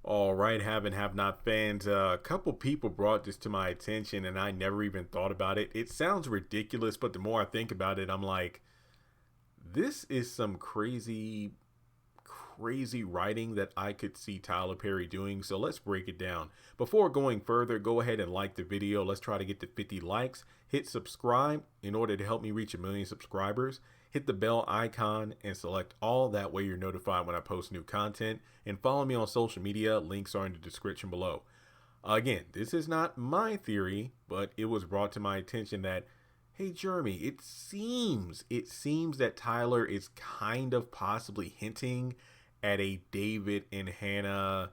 All right, have and have not fans. A couple people brought this to my attention and I never even thought about it. It sounds ridiculous, but the more I think about it, I'm like, this is some crazy writing that I could see Tyler Perry doing. So let's break it down. Before going further, go ahead and like the video. Let's try to get to 50 likes. Hit subscribe in order to help me reach 1,000,000 subscribers. Hit the bell icon and select all. That way you're notified when I post new content. And follow me on social media. Links are in the description below. Again, this is not my theory, but it was brought to my attention that, hey Jeremy, it seems that Tyler is kind of possibly hinting at a David and Hanna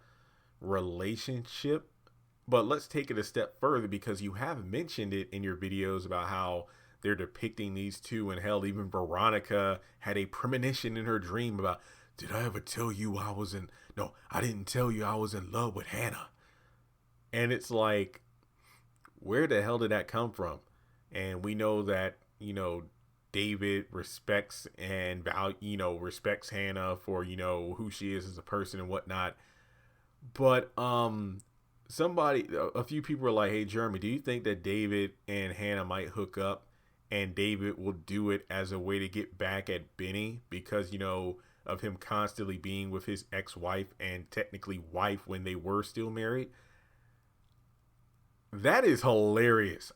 relationship. But let's take it a step further, because you have mentioned it in your videos about how they're depicting these two, and hell, even Veronica had a premonition in her dream about, did I ever tell you I didn't tell you I was in love with Hanna. And it's like, where the hell did that come from? And we know that, David respects and respects Hanna for, who she is as a person and whatnot. But, a few people are like, hey Jeremy, do you think that David and Hanna might hook up, and David will do it as a way to get back at Benny because of him constantly being with his ex-wife and technically wife when they were still married? That is hilarious.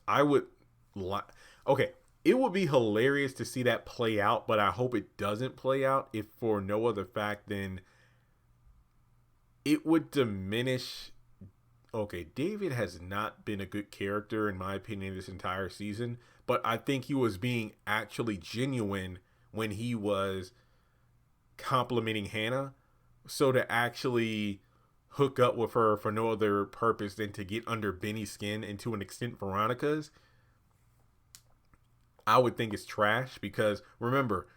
It would be hilarious to see that play out, but I hope it doesn't play out, if for no other fact than it would diminish. Okay, David has not been a good character, in my opinion, this entire season, but I think he was being actually genuine when he was complimenting Hanna. So to actually hook up with her for no other purpose than to get under Benny's skin, and to an extent Veronica's, I would think it's trash. Because remember,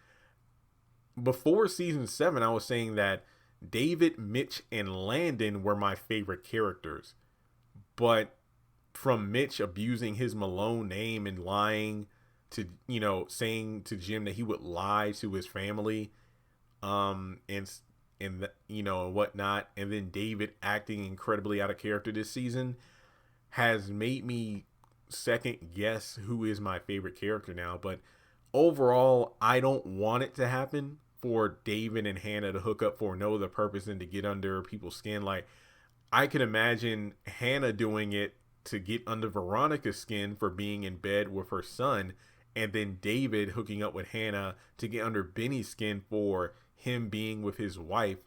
before season 7, I was saying that David, Mitch, and Landon were my favorite characters. But from Mitch abusing his Malone name and lying to, saying to Jim that he would lie to his family, and whatnot, and then David acting incredibly out of character this season, has made me second guess who is my favorite character now. But overall, I don't want it to happen, for David and Hanna to hook up for no other purpose than to get under people's skin. Like, I can imagine Hanna doing it to get under Veronica's skin for being in bed with her son, and then David hooking up with Hanna to get under Benny's skin for him being with his wife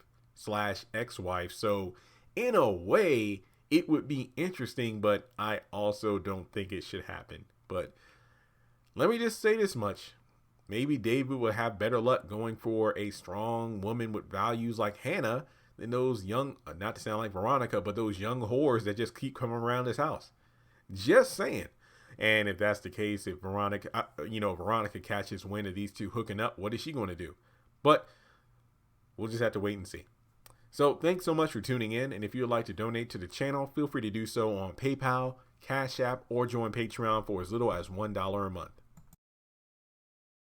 / ex-wife. So in a way, it would be interesting, but I also don't think it should happen. But let me just say this much. Maybe David will have better luck going for a strong woman with values like Hanna than those young, not to sound like Veronica, but those young whores that just keep coming around his house. Just saying. And if that's the case, if Veronica catches wind of these two hooking up, what is she going to do? But we'll just have to wait and see. So thanks so much for tuning in. And if you would like to donate to the channel, feel free to do so on PayPal, Cash App, or join Patreon for as little as $1 a month.